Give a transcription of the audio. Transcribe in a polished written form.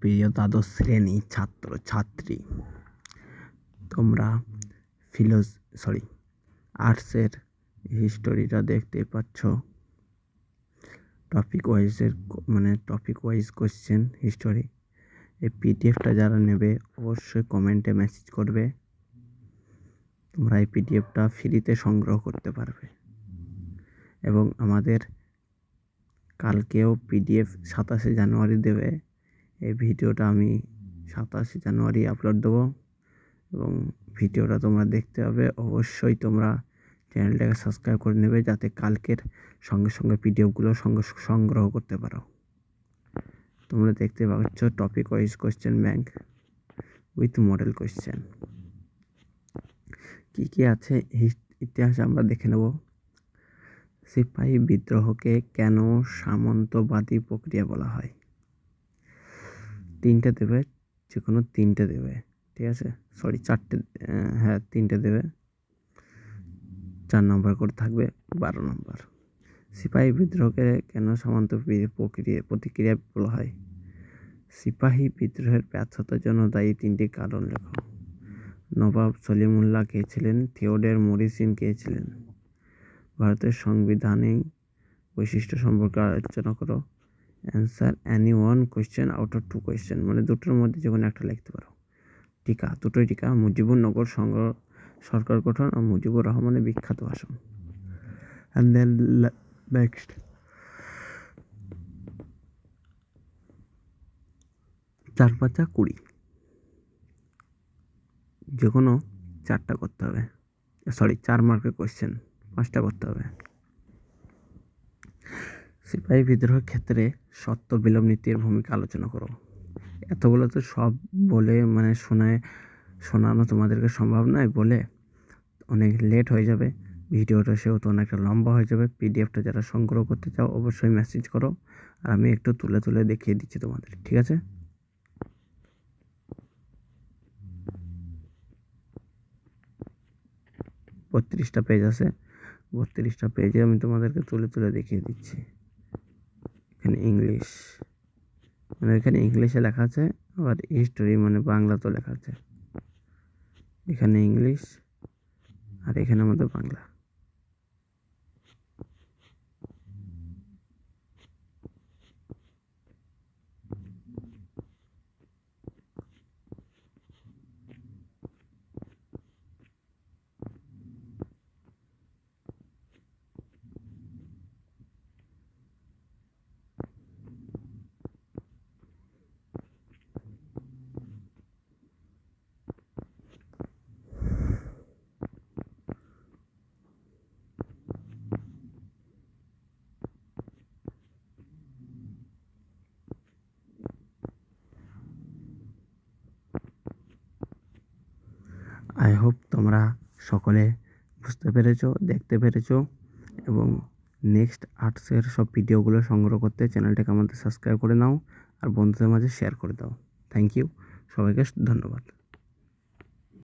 প্রিয় দ্বাদশ শ্রেণী ছাত্র ছাত্রী, তোমরা আর্টসের হিস্টোরিটা দেখতে পাচ্ছ। Topic wise question history. এই পিডিএফটা যারা নেবে অবশ্যই কমেন্টে মেসেজ করবে। তোমরা এই পিডিএফটা ফ্রিতে সংগ্রহ করতে পারবে এবং আমাদের কালকেও পিডিএফ 27শে জানুয়ারি দেবে। এই ভিডিওটা আমি 27শে জানুয়ারি আপলোড দেবো এবং ভিডিওটা তোমরা দেখতে হবে। অবশ্যই তোমরা চ্যানেলটাকে সাবস্ক্রাইব করে নেবে যাতে কালকের সঙ্গে পিডিএফগুলো সংগ্রহ করতে পারো। তোমরা দেখতে পাচ্ছ topic wise question bank with model question. কি আছে ইতিহাসে আমরা দেখে নেব। সিপাহী বিদ্রোহকে কেন সামন্তবাদী প্রক্রিয়া বলা হয়? তিনটে দেবে, যে কোনো তিনটে দেবে, ঠিক আছে? চারটে, হ্যাঁ 3টে দেবে। 4 নম্বর করে থাকবে 12 নম্বর। সিপাহী বিদ্রোহকে কেন প্রতিক্রিয়া বলা হয়? সিপাহী বিদ্রোহের ব্যর্থতার জন্য দায়ী 3টি কারণ লেখো। নবাব সলিমুল্লাহ কে ছিলেন? থিওডোর মরিসন কে ছিলেন? ভারতের সাংবিধানিক বৈশিষ্ট্য সম্পর্কে আলোচনা করো। Answer any one question out of 2 question, মানে দুটোর মধ্যে যে কোনো একটা লিখতে পারো। দুটোই টিকা। মুজিবুরনগর সরকার গঠন আর মুজিবুর রহমানের বিখ্যাত ভাষণ। অ্যান্ড দেন নেক্সট, চার পাঁচা 20, যে কোনো 4টা করতে হবে। 4 মার্কের কোয়েশ্চেন 5টা করতে হবে। সিপাহী বিদ্রোহের ক্ষেত্রে সত্য বিলোপ নীতির ভূমিকা আলোচনা করো। এতগুলো তো সব বলে শোনানো তোমাদেরকে সম্ভব নয়, বলে অনেক লেট হয়ে যাবে। ভিডিওটা সেহেতু অনেকটা লম্বা হয়ে যাবে। পিডিএফটা যারা সংগ্রহ করতে চাও অবশ্যই মেসেজ করো, আর আমি একটু তুলে দেখিয়ে দিচ্ছি তোমাদের, ঠিক আছে? বত্রিশটা পেজ আছে। 32টা পেজে আমি তোমাদেরকে তুলে দেখিয়ে দিচ্ছি। এখানে ইংলিশে লেখা আছে, আবার হিস্টোরি মানে বাংলাতেও লেখা আছে। এখানে ইংলিশ আর এখানে আমাদের বাংলা। আই হোপ তোমরা সকলে বুঝতে পেরেছো, দেখতে পেরেছো এবং নেক্সট আর্টসের সব ভিডিওগুলো সংগ্রহ করতে চ্যানেলটাকে আমাদের সাবস্ক্রাইব করে নাও আর বন্ধুদের মাঝে শেয়ার করে দাও। থ্যাংক ইউ, সবাইকে ধন্যবাদ।